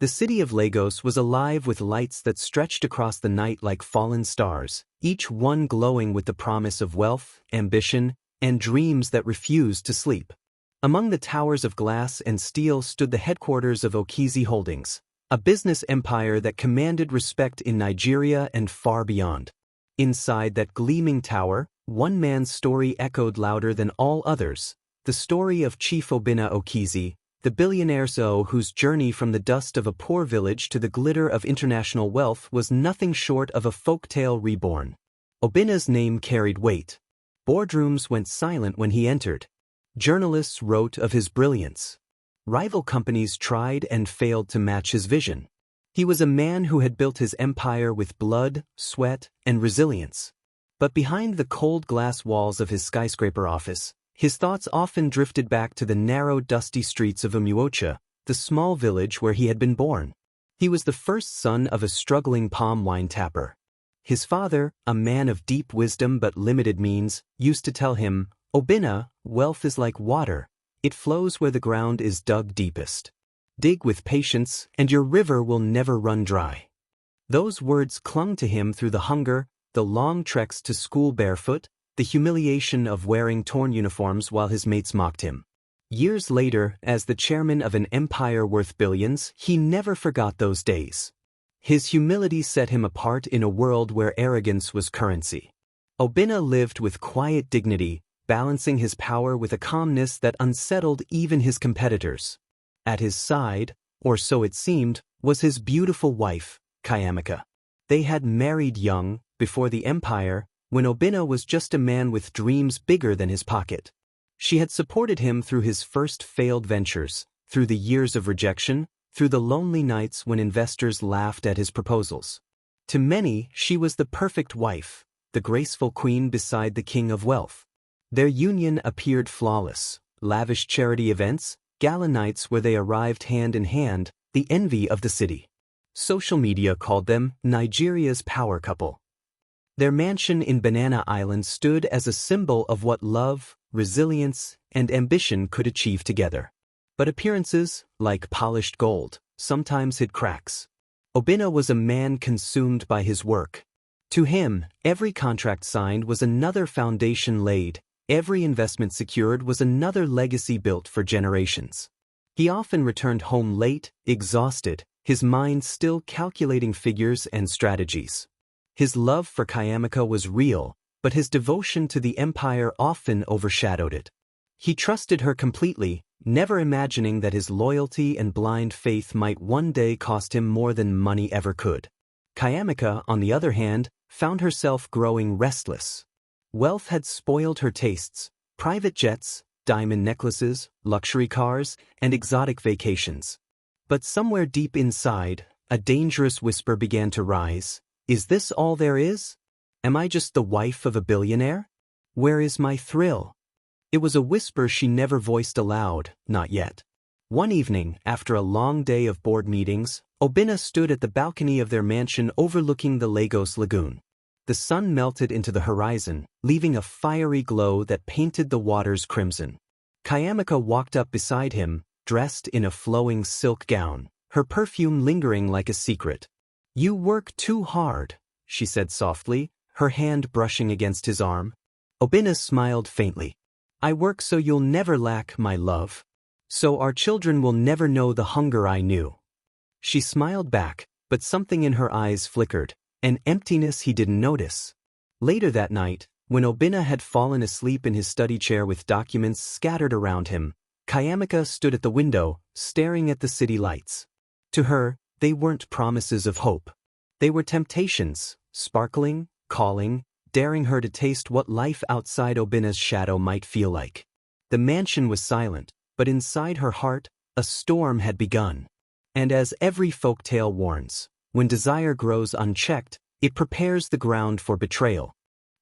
The city of Lagos was alive with lights that stretched across the night like fallen stars, each one glowing with the promise of wealth, ambition, and dreams that refused to sleep. Among the towers of glass and steel stood the headquarters of Okizi Holdings, a business empire that commanded respect in Nigeria and far beyond. Inside that gleaming tower, one man's story echoed louder than all others, the story of Chief Obinna Okizi, the billionaire CEO whose journey from the dust of a poor village to the glitter of international wealth was nothing short of a folktale reborn. Obinna's name carried weight. Boardrooms went silent when he entered. Journalists wrote of his brilliance. Rival companies tried and failed to match his vision. He was a man who had built his empire with blood, sweat, and resilience. But behind the cold glass walls of his skyscraper office, his thoughts often drifted back to the narrow, dusty streets of Umuocha, the small village where he had been born. He was the first son of a struggling palm wine tapper. His father, a man of deep wisdom but limited means, used to tell him, "Obinna, wealth is like water. It flows where the ground is dug deepest. Dig with patience, and your river will never run dry." Those words clung to him through the hunger, the long treks to school barefoot, the humiliation of wearing torn uniforms while his mates mocked him. Years later, as the chairman of an empire worth billions, he never forgot those days. His humility set him apart in a world where arrogance was currency. Obinna lived with quiet dignity, balancing his power with a calmness that unsettled even his competitors. At his side, or so it seemed, was his beautiful wife, Kayamika. They had married young, before the empire, when Obinna was just a man with dreams bigger than his pocket. She had supported him through his first failed ventures, through the years of rejection, through the lonely nights when investors laughed at his proposals. To many, she was the perfect wife, the graceful queen beside the king of wealth. Their union appeared flawless: lavish charity events, gala nights where they arrived hand in hand, the envy of the city. Social media called them Nigeria's power couple. Their mansion in Banana Island stood as a symbol of what love, resilience, and ambition could achieve together. But appearances, like polished gold, sometimes hid cracks. Obinna was a man consumed by his work. To him, every contract signed was another foundation laid. Every investment secured was another legacy built for generations. He often returned home late, exhausted, his mind still calculating figures and strategies. His love for Kayamika was real, but his devotion to the empire often overshadowed it. He trusted her completely, never imagining that his loyalty and blind faith might one day cost him more than money ever could. Kayamika, on the other hand, found herself growing restless. Wealth had spoiled her tastes: private jets, diamond necklaces, luxury cars, and exotic vacations. But somewhere deep inside, a dangerous whisper began to rise. Is this all there is? Am I just the wife of a billionaire? Where is my thrill? It was a whisper she never voiced aloud, not yet. One evening, after a long day of board meetings, Obinna stood at the balcony of their mansion overlooking the Lagos Lagoon. The sun melted into the horizon, leaving a fiery glow that painted the waters crimson. Kayamika walked up beside him, dressed in a flowing silk gown, her perfume lingering like a secret. "You work too hard," she said softly, her hand brushing against his arm. Obinna smiled faintly. "I work so you'll never lack, my love. So our children will never know the hunger I knew." She smiled back, but something in her eyes flickered, an emptiness he didn't notice. Later that night, when Obinna had fallen asleep in his study chair with documents scattered around him, Kayamika stood at the window, staring at the city lights. To her, they weren't promises of hope. They were temptations, sparkling, calling, daring her to taste what life outside Obinna's shadow might feel like. The mansion was silent, but inside her heart, a storm had begun. And as every folktale warns, when desire grows unchecked, it prepares the ground for betrayal.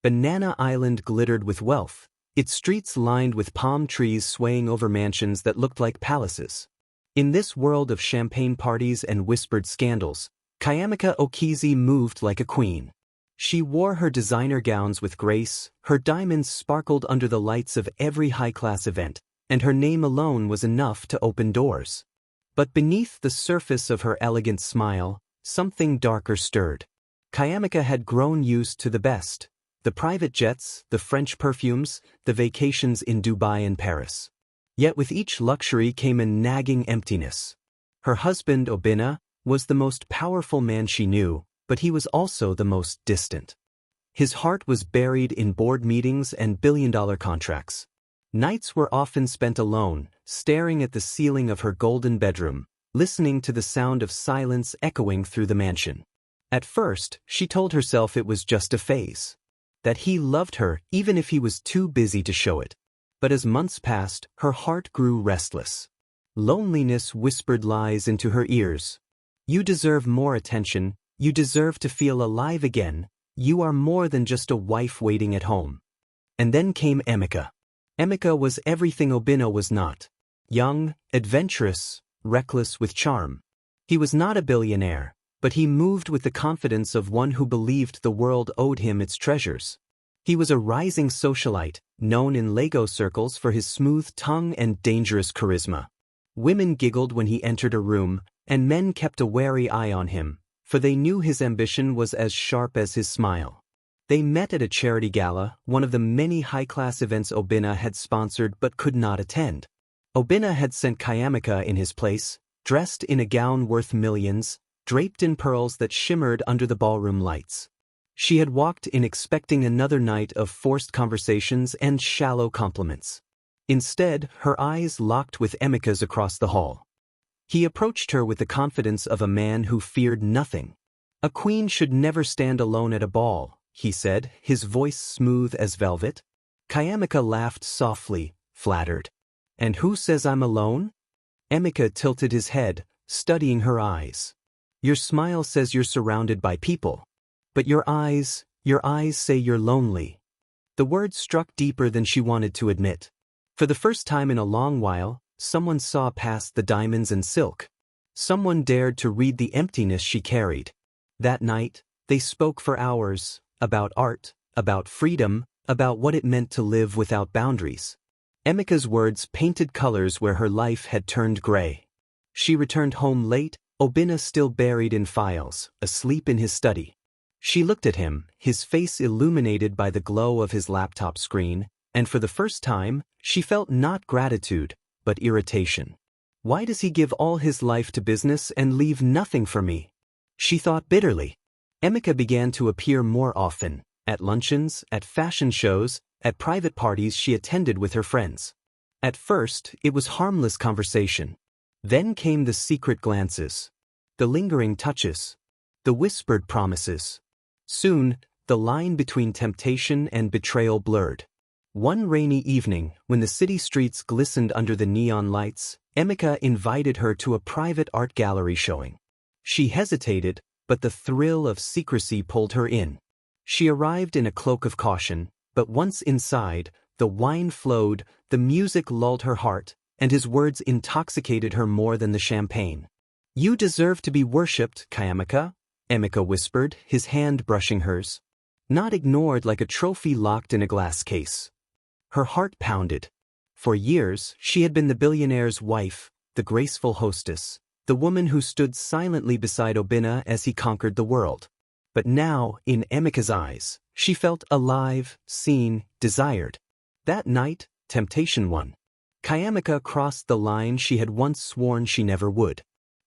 Banana Island glittered with wealth, its streets lined with palm trees swaying over mansions that looked like palaces. In this world of champagne parties and whispered scandals, Kayamika Okizi moved like a queen. She wore her designer gowns with grace, her diamonds sparkled under the lights of every high-class event, and her name alone was enough to open doors. But beneath the surface of her elegant smile, something darker stirred. Kayamika had grown used to the best: the private jets, the French perfumes, the vacations in Dubai and Paris. Yet with each luxury came a nagging emptiness. Her husband, Obinna, was the most powerful man she knew, but he was also the most distant. His heart was buried in board meetings and billion-dollar contracts. Nights were often spent alone, staring at the ceiling of her golden bedroom, listening to the sound of silence echoing through the mansion. At first, she told herself it was just a phase, that he loved her even if he was too busy to show it. But as months passed, her heart grew restless. Loneliness whispered lies into her ears. You deserve more attention, you deserve to feel alive again, you are more than just a wife waiting at home. And then came Emeka. Emeka was everything Obinna was not. Young, adventurous, reckless with charm. He was not a billionaire, but he moved with the confidence of one who believed the world owed him its treasures. He was a rising socialite, known in Lego circles for his smooth tongue and dangerous charisma. Women giggled when he entered a room, and men kept a wary eye on him, for they knew his ambition was as sharp as his smile. They met at a charity gala, one of the many high-class events Obinna had sponsored but could not attend. Obinna had sent Kayamika in his place, dressed in a gown worth millions, draped in pearls that shimmered under the ballroom lights. She had walked in expecting another night of forced conversations and shallow compliments. Instead, her eyes locked with Emeka's across the hall. He approached her with the confidence of a man who feared nothing. A queen should never stand alone at a ball, he said, his voice smooth as velvet. Kayamika laughed softly, flattered. And who says I'm alone? Emeka tilted his head, studying her eyes. Your smile says you're surrounded by people. But your eyes say you're lonely. The words struck deeper than she wanted to admit. For the first time in a long while, someone saw past the diamonds and silk. Someone dared to read the emptiness she carried. That night, they spoke for hours, about art, about freedom, about what it meant to live without boundaries. Emeka's words painted colors where her life had turned gray. She returned home late, Obinna still buried in files, asleep in his study. She looked at him, his face illuminated by the glow of his laptop screen, and for the first time, she felt not gratitude, but irritation. Why does he give all his life to business and leave nothing for me? She thought bitterly. Emeka began to appear more often, at luncheons, at fashion shows, at private parties she attended with her friends. At first, it was harmless conversation. Then came the secret glances, the lingering touches, the whispered promises. Soon, the line between temptation and betrayal blurred. One rainy evening, when the city streets glistened under the neon lights, Emeka invited her to a private art gallery showing. She hesitated, but the thrill of secrecy pulled her in. She arrived in a cloak of caution, but once inside, the wine flowed, the music lulled her heart, and his words intoxicated her more than the champagne. You deserve to be worshipped, Kayamika, Emeka whispered, his hand brushing hers. Not ignored like a trophy locked in a glass case. Her heart pounded. For years, she had been the billionaire's wife, the graceful hostess, the woman who stood silently beside Obinna as he conquered the world. But now, in Emeka's eyes, she felt alive, seen, desired. That night, temptation won. Kayamika crossed the line she had once sworn she never would.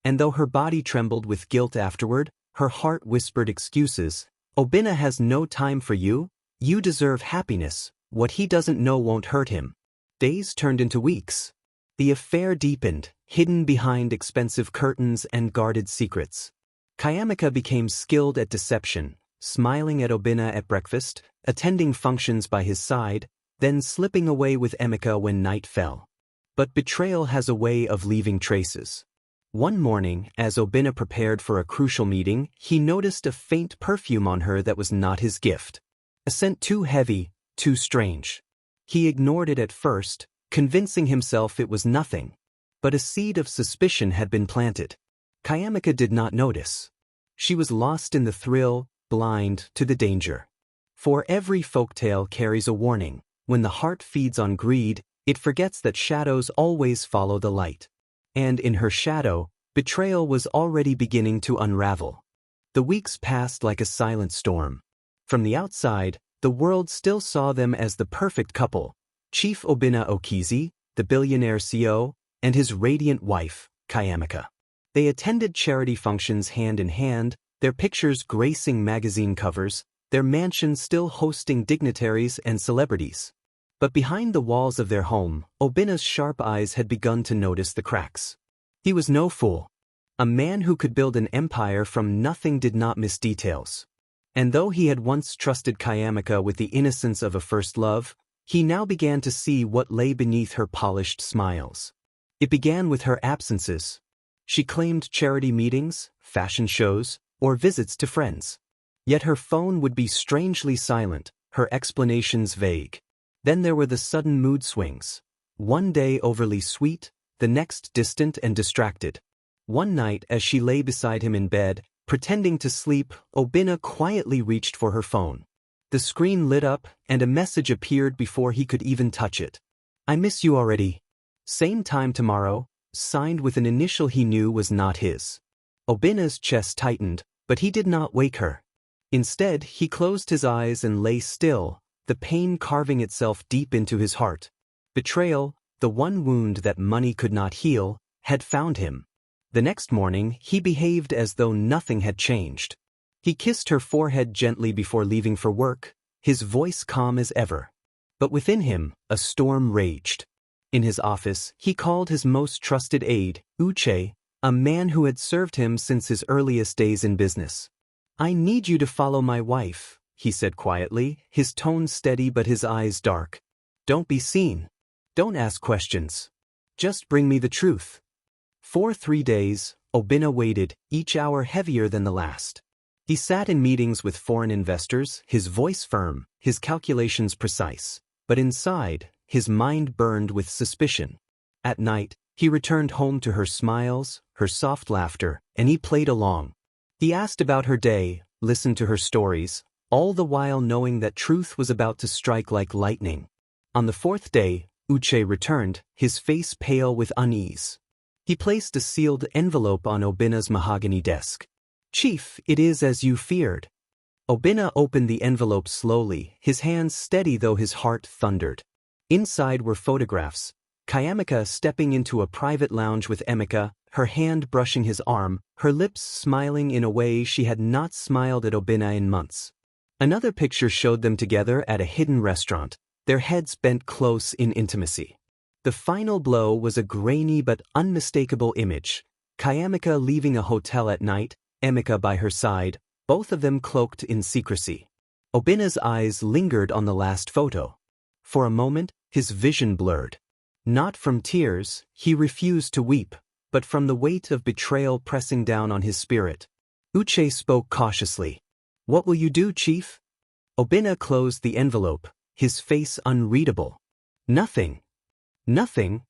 And though her body trembled with guilt afterward, her heart whispered excuses. Obinna has no time for you. You deserve happiness. What he doesn't know won't hurt him. Days turned into weeks. The affair deepened, hidden behind expensive curtains and guarded secrets. Kayamika became skilled at deception, smiling at Obinna at breakfast, attending functions by his side, then slipping away with Emeka when night fell. But betrayal has a way of leaving traces. One morning, as Obinna prepared for a crucial meeting, he noticed a faint perfume on her that was not his gift. A scent too heavy, too strange. He ignored it at first, convincing himself it was nothing. But a seed of suspicion had been planted. Kayamika did not notice. She was lost in the thrill, blind to the danger. For every folktale carries a warning. When the heart feeds on greed, it forgets that shadows always follow the light. And in her shadow, betrayal was already beginning to unravel. The weeks passed like a silent storm. From the outside, the world still saw them as the perfect couple, Chief Obinna Okizi, the billionaire CEO, and his radiant wife, Kayamika. They attended charity functions hand in hand, their pictures gracing magazine covers, their mansion still hosting dignitaries and celebrities. But behind the walls of their home, Obinna's sharp eyes had begun to notice the cracks. He was no fool. A man who could build an empire from nothing did not miss details. And though he had once trusted Kayamika with the innocence of a first love, he now began to see what lay beneath her polished smiles. It began with her absences. She claimed charity meetings, fashion shows, or visits to friends. Yet her phone would be strangely silent, her explanations vague. Then there were the sudden mood swings. One day overly sweet, the next distant and distracted. One night as she lay beside him in bed, pretending to sleep, Obinna quietly reached for her phone. The screen lit up, and a message appeared before he could even touch it. "I miss you already. Same time tomorrow," signed with an initial he knew was not his. Obinna's chest tightened, but he did not wake her. Instead, he closed his eyes and lay still, the pain carving itself deep into his heart. Betrayal, the one wound that money could not heal, had found him. The next morning, he behaved as though nothing had changed. He kissed her forehead gently before leaving for work, his voice calm as ever. But within him, a storm raged. In his office, he called his most trusted aide, Uche, a man who had served him since his earliest days in business. "I need you to follow my wife," he said quietly, his tone steady but his eyes dark. "Don't be seen. Don't ask questions. Just bring me the truth." For 3 days, Obinna waited, each hour heavier than the last. He sat in meetings with foreign investors, his voice firm, his calculations precise. But inside, his mind burned with suspicion. At night, he returned home to her smiles, her soft laughter, and he played along. He asked about her day, listened to her stories, all the while knowing that truth was about to strike like lightning. On the 4th day, Uche returned, his face pale with unease. He placed a sealed envelope on Obinna's mahogany desk. "Chief, it is as you feared." Obinna opened the envelope slowly, his hands steady though his heart thundered. Inside were photographs. Kayamika stepping into a private lounge with Emeka, her hand brushing his arm, her lips smiling in a way she had not smiled at Obinna in months. Another picture showed them together at a hidden restaurant, their heads bent close in intimacy. The final blow was a grainy but unmistakable image. Kayamika leaving a hotel at night, Emeka by her side, both of them cloaked in secrecy. Obinna's eyes lingered on the last photo. For a moment, his vision blurred. Not from tears, he refused to weep, but from the weight of betrayal pressing down on his spirit. Uche spoke cautiously. "What will you do, Chief?" Obinna closed the envelope, his face unreadable. "Nothing." "Nothing?"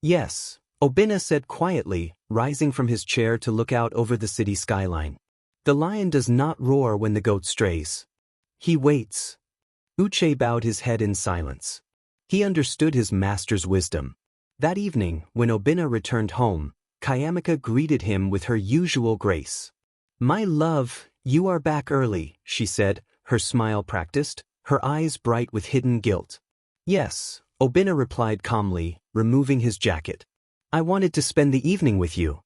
"Yes," Obinna said quietly, rising from his chair to look out over the city skyline. "The lion does not roar when the goat strays. He waits." Uche bowed his head in silence. He understood his master's wisdom. That evening, when Obinna returned home, Kayamika greeted him with her usual grace. "My love, you are back early," she said, her smile practiced, her eyes bright with hidden guilt. "Yes," Obinna replied calmly, removing his jacket. "I wanted to spend the evening with you."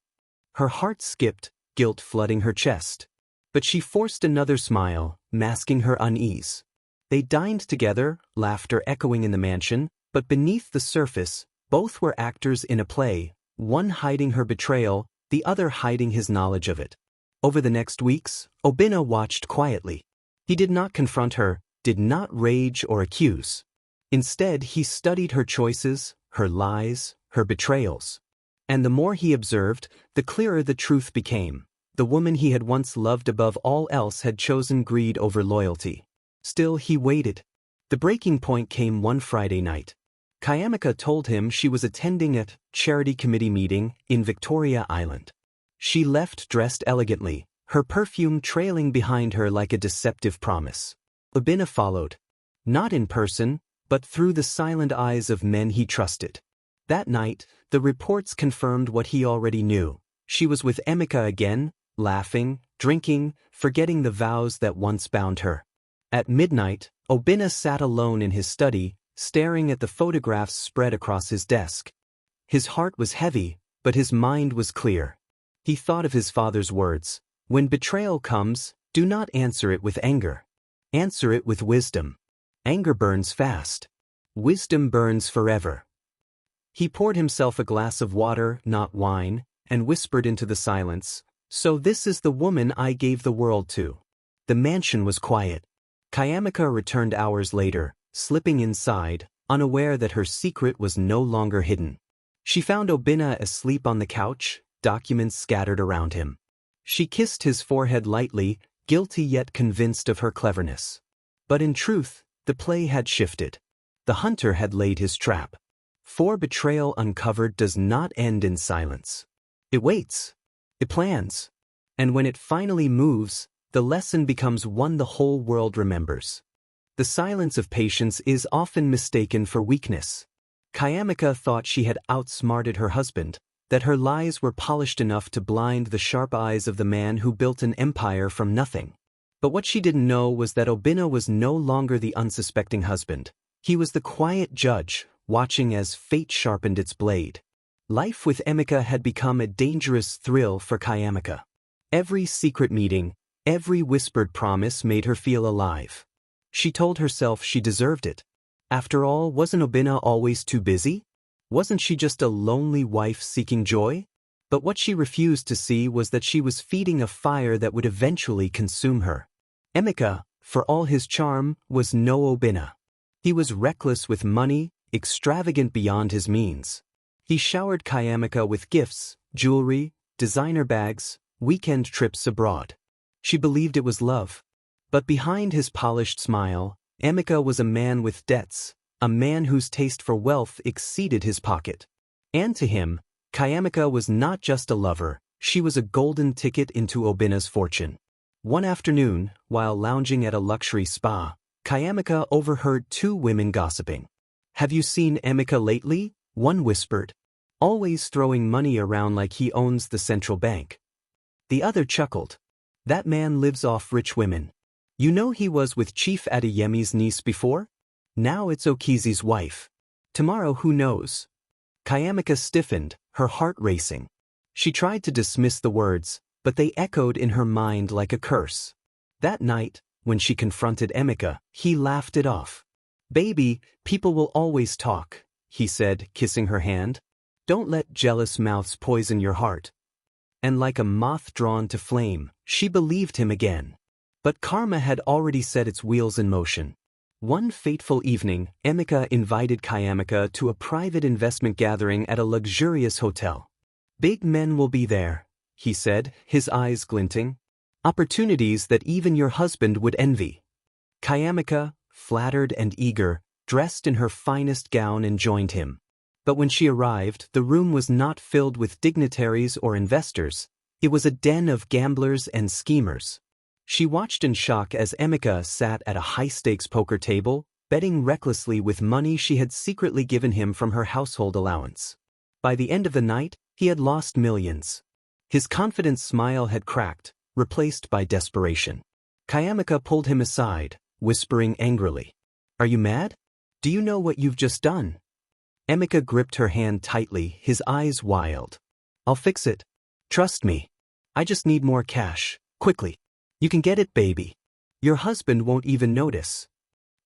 Her heart skipped, guilt flooding her chest. But she forced another smile, masking her unease. They dined together, laughter echoing in the mansion, but beneath the surface, both were actors in a play, one hiding her betrayal, the other hiding his knowledge of it. Over the next weeks, Obinna watched quietly. He did not confront her, did not rage or accuse. Instead, he studied her choices, her lies, her betrayals. And the more he observed, the clearer the truth became. The woman he had once loved above all else had chosen greed over loyalty. Still, he waited. The breaking point came one Friday night. Kayamika told him she was attending a charity committee meeting in Victoria Island. She left dressed elegantly, her perfume trailing behind her like a deceptive promise. Obinna followed. Not in person, but through the silent eyes of men he trusted. That night, the reports confirmed what he already knew. She was with Emeka again, laughing, drinking, forgetting the vows that once bound her. At midnight, Obinna sat alone in his study, staring at the photographs spread across his desk. His heart was heavy, but his mind was clear. He thought of his father's words, "When betrayal comes, do not answer it with anger. Answer it with wisdom. Anger burns fast. Wisdom burns forever." He poured himself a glass of water, not wine, and whispered into the silence, "So this is the woman I gave the world to." The mansion was quiet. Kayamika returned hours later, slipping inside, unaware that her secret was no longer hidden. She found Obinna asleep on the couch, documents scattered around him. She kissed his forehead lightly, guilty yet convinced of her cleverness. But in truth, the play had shifted. The hunter had laid his trap. For betrayal uncovered does not end in silence. It waits. It plans. And when it finally moves, the lesson becomes one the whole world remembers. The silence of patience is often mistaken for weakness. Kayamika thought she had outsmarted her husband, that her lies were polished enough to blind the sharp eyes of the man who built an empire from nothing. But what she didn't know was that Obinna was no longer the unsuspecting husband. He was the quiet judge, watching as fate sharpened its blade. Life with Emeka had become a dangerous thrill for Kayamika. Every secret meeting, every whispered promise made her feel alive. She told herself she deserved it. After all, wasn't Obinna always too busy? Wasn't she just a lonely wife seeking joy? But what she refused to see was that she was feeding a fire that would eventually consume her. Emeka, for all his charm, was no Obinna. He was reckless with money, extravagant beyond his means. He showered Kayamika with gifts, jewelry, designer bags, weekend trips abroad. She believed it was love. But behind his polished smile, Emeka was a man with debts, a man whose taste for wealth exceeded his pocket. And to him, Kayamika was not just a lover, she was a golden ticket into Obinna's fortune. One afternoon, while lounging at a luxury spa, Kayamika overheard two women gossiping. "Have you seen Emeka lately?" one whispered. "Always throwing money around like he owns the central bank." The other chuckled. "That man lives off rich women. You know he was with Chief Adeyemi's niece before? Now it's Okizi's wife. Tomorrow who knows?" Kayamika stiffened, her heart racing. She tried to dismiss the words, but they echoed in her mind like a curse. That night, when she confronted Emeka, he laughed it off. "Baby, people will always talk," he said, kissing her hand. "Don't let jealous mouths poison your heart." And like a moth drawn to flame, she believed him again. But karma had already set its wheels in motion. One fateful evening, Emeka invited Kayamika to a private investment gathering at a luxurious hotel. "Big men will be there," he said, his eyes glinting. "Opportunities that even your husband would envy." Kayamika, flattered and eager, dressed in her finest gown and joined him. But when she arrived, the room was not filled with dignitaries or investors. It was a den of gamblers and schemers. She watched in shock as Emeka sat at a high-stakes poker table, betting recklessly with money she had secretly given him from her household allowance. By the end of the night, he had lost millions. His confident smile had cracked, replaced by desperation. Kayamika pulled him aside, whispering angrily, "Are you mad? Do you know what you've just done?" Emeka gripped her hand tightly, his eyes wild. "I'll fix it. Trust me. I just need more cash, quickly. You can get it, baby. Your husband won't even notice."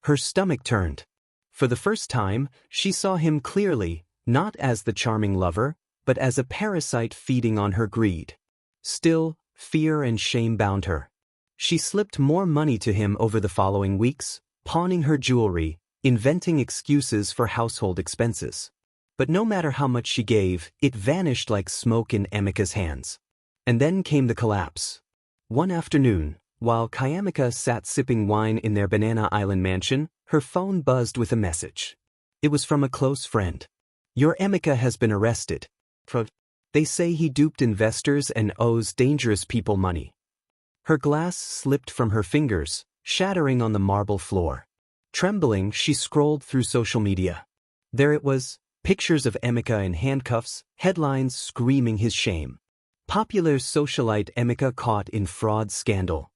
Her stomach turned. For the first time, she saw him clearly, not as the charming lover, but as a parasite feeding on her greed. Still, fear and shame bound her. She slipped more money to him over the following weeks, pawning her jewelry, inventing excuses for household expenses. But no matter how much she gave, it vanished like smoke in Emeka's hands. And then came the collapse. One afternoon, while Kayamika sat sipping wine in their Banana Island mansion, her phone buzzed with a message. It was from a close friend. "Your Emeka has been arrested. They say he duped investors and owes dangerous people money." Her glass slipped from her fingers, shattering on the marble floor. Trembling, she scrolled through social media. There it was, Pictures of Emeka in handcuffs, headlines screaming his shame. Popular socialite Emeka caught in fraud scandal.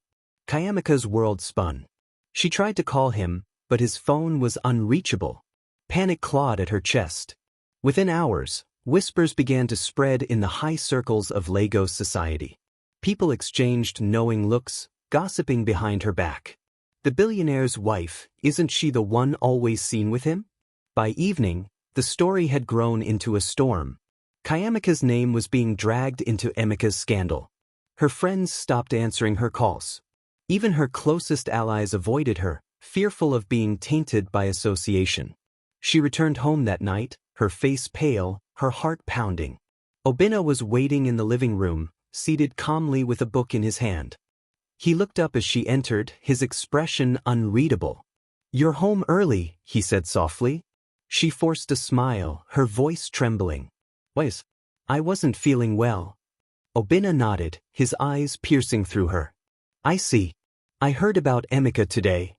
Kayamika's world spun. She tried to call him, but his phone was unreachable. Panic clawed at her chest. Within hours, whispers began to spread in the high circles of Lagos society. People exchanged knowing looks, gossiping behind her back. The billionaire's wife, isn't she the one always seen with him? By evening, the story had grown into a storm. Kayamika's name was being dragged into Emeka's scandal. Her friends stopped answering her calls. Even her closest allies avoided her, fearful of being tainted by association. She returned home that night, her face pale, her heart pounding. Obinna was waiting in the living room, seated calmly with a book in his hand. He looked up as she entered, his expression unreadable. "You're home early," he said softly. She forced a smile, her voice trembling. "Wait, I wasn't feeling well." Obinna nodded, his eyes piercing through her. "I see. I heard about Emeka today."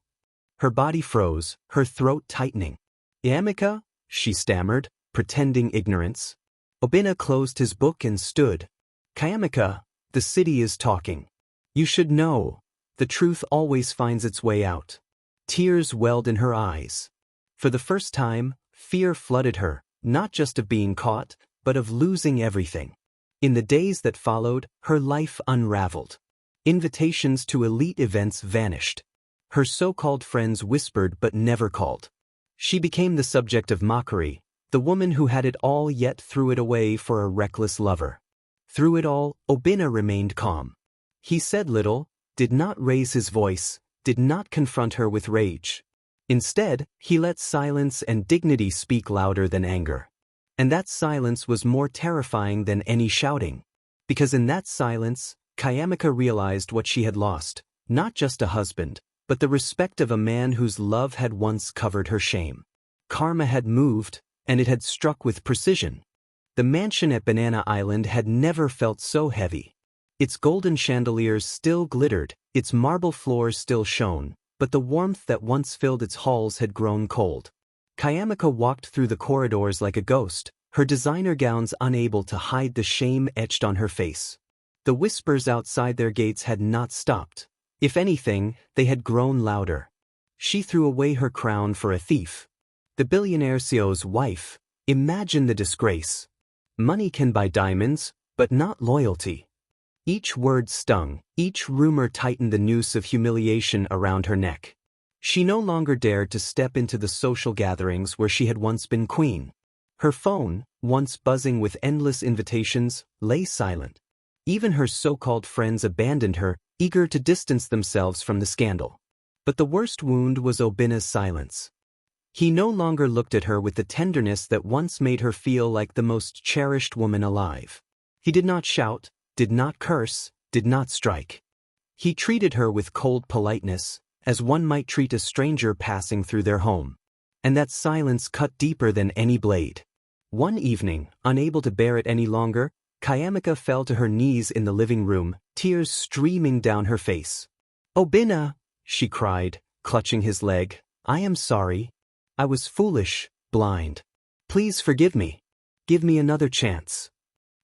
Her body froze, her throat tightening. "Emeka?" she stammered, pretending ignorance. Obinna closed his book and stood. "Kayamika, the city is talking. You should know. The truth always finds its way out." Tears welled in her eyes. For the first time, fear flooded her, not just of being caught, but of losing everything. In the days that followed, her life unraveled. Invitations to elite events vanished. Her so-called friends whispered but never called. She became the subject of mockery, the woman who had it all yet threw it away for a reckless lover. Through it all, Obinna remained calm. He said little, did not raise his voice, did not confront her with rage. Instead, he let silence and dignity speak louder than anger. And that silence was more terrifying than any shouting. Because in that silence, Kayamika realized what she had lost, not just a husband, but the respect of a man whose love had once covered her shame. Karma had moved, and it had struck with precision. The mansion at Banana Island had never felt so heavy. Its golden chandeliers still glittered, its marble floors still shone, but the warmth that once filled its halls had grown cold. Kayamika walked through the corridors like a ghost, her designer gowns unable to hide the shame etched on her face. The whispers outside their gates had not stopped. If anything, they had grown louder. She threw away her crown for a thief. The billionaire CEO's wife. Imagine the disgrace. Money can buy diamonds, but not loyalty. Each word stung, each rumor tightened the noose of humiliation around her neck. She no longer dared to step into the social gatherings where she had once been queen. Her phone, once buzzing with endless invitations, lay silent. Even her so-called friends abandoned her, eager to distance themselves from the scandal. But the worst wound was Obinna's silence. He no longer looked at her with the tenderness that once made her feel like the most cherished woman alive. He did not shout, did not curse, did not strike. He treated her with cold politeness, as one might treat a stranger passing through their home. And that silence cut deeper than any blade. One evening, unable to bear it any longer, Kayamika fell to her knees in the living room, tears streaming down her face. "Obinna," she cried, clutching his leg, "I am sorry. I was foolish, blind. Please forgive me. Give me another chance."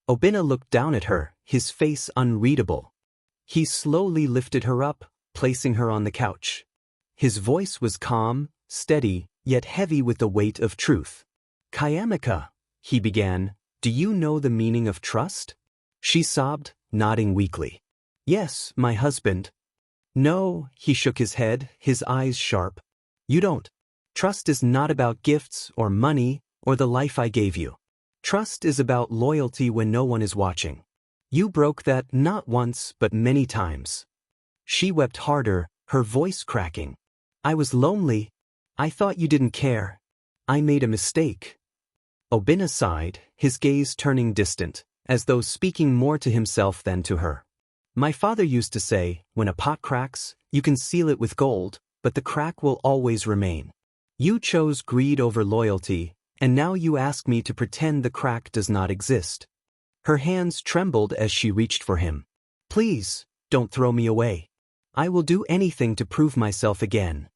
Obinna looked down at her, his face unreadable. He slowly lifted her up, placing her on the couch. His voice was calm, steady, yet heavy with the weight of truth. "Kayamika," he began, "do you know the meaning of trust?" She sobbed, nodding weakly. "Yes, my husband." "No," he shook his head, his eyes sharp. "You don't. Trust is not about gifts or money or the life I gave you. Trust is about loyalty when no one is watching. You broke that not once but many times." She wept harder, her voice cracking. "I was lonely. I thought you didn't care. I made a mistake." Obinna sighed, his gaze turning distant, as though speaking more to himself than to her. "My father used to say, when a pot cracks, you can seal it with gold, but the crack will always remain. You chose greed over loyalty, and now you ask me to pretend the crack does not exist." Her hands trembled as she reached for him. "Please, don't throw me away. I will do anything to prove myself again."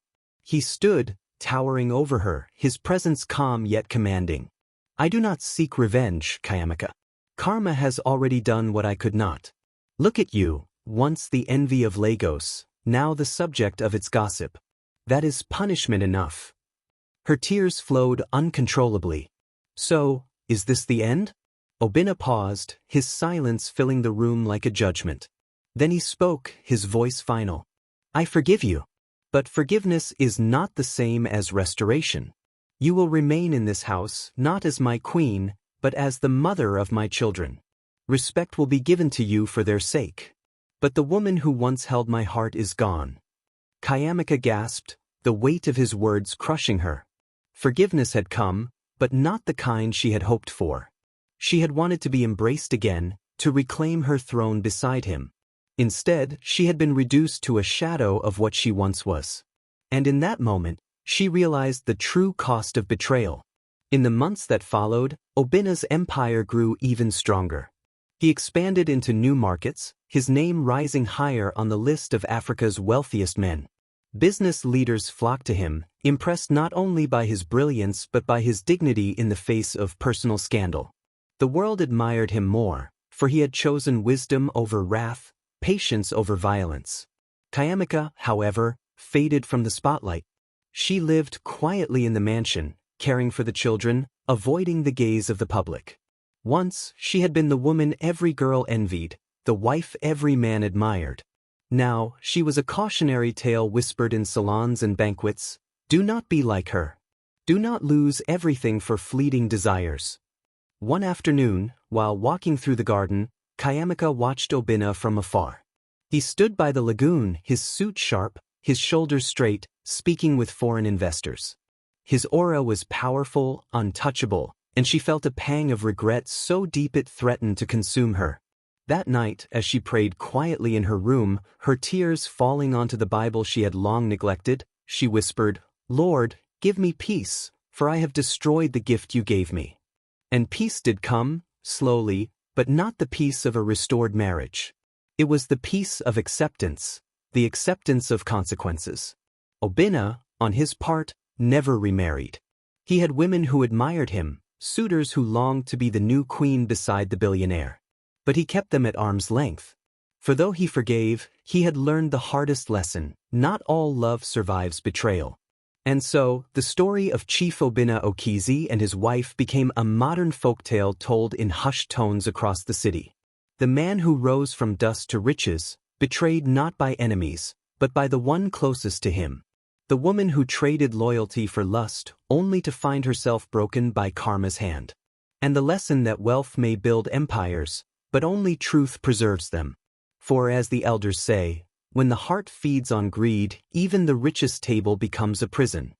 He stood, towering over her, his presence calm yet commanding. I do not seek revenge, Kayamika. Karma has already done what I could not. Look at you, once the envy of Lagos, now the subject of its gossip. That is punishment enough. Her tears flowed uncontrollably. So, is this the end? Obinna paused, his silence filling the room like a judgment. Then he spoke, his voice final. I forgive you. But forgiveness is not the same as restoration. You will remain in this house, not as my queen, but as the mother of my children. Respect will be given to you for their sake. But the woman who once held my heart is gone. Kayamika gasped, the weight of his words crushing her. Forgiveness had come, but not the kind she had hoped for. She had wanted to be embraced again, to reclaim her throne beside him. Instead, she had been reduced to a shadow of what she once was. And in that moment, she realized the true cost of betrayal. In the months that followed, Obinna's empire grew even stronger. He expanded into new markets, his name rising higher on the list of Africa's wealthiest men. Business leaders flocked to him, impressed not only by his brilliance but by his dignity in the face of personal scandal. The world admired him more, for he had chosen wisdom over wrath, patience over violence. Kayamika, however, faded from the spotlight. She lived quietly in the mansion, caring for the children, avoiding the gaze of the public. Once, she had been the woman every girl envied, the wife every man admired. Now, she was a cautionary tale whispered in salons and banquets. Do not be like her. Do not lose everything for fleeting desires. One afternoon, while walking through the garden, Kayamika watched Obinna from afar. He stood by the lagoon, his suit sharp, his shoulders straight, speaking with foreign investors. His aura was powerful, untouchable, and she felt a pang of regret so deep it threatened to consume her. That night, as she prayed quietly in her room, her tears falling onto the Bible she had long neglected, she whispered, Lord, give me peace, for I have destroyed the gift you gave me. And peace did come, slowly, but not the peace of a restored marriage. It was the peace of acceptance, the acceptance of consequences. Obinna, on his part, never remarried. He had women who admired him, suitors who longed to be the new queen beside the billionaire. But he kept them at arm's length. For though he forgave, he had learned the hardest lesson: not all love survives betrayal. And so, the story of Chief Obinna Okizi and his wife became a modern folktale told in hushed tones across the city. The man who rose from dust to riches, betrayed not by enemies, but by the one closest to him. The woman who traded loyalty for lust, only to find herself broken by karma's hand. And the lesson that wealth may build empires, but only truth preserves them. For as the elders say, when the heart feeds on greed, even the richest table becomes a prison.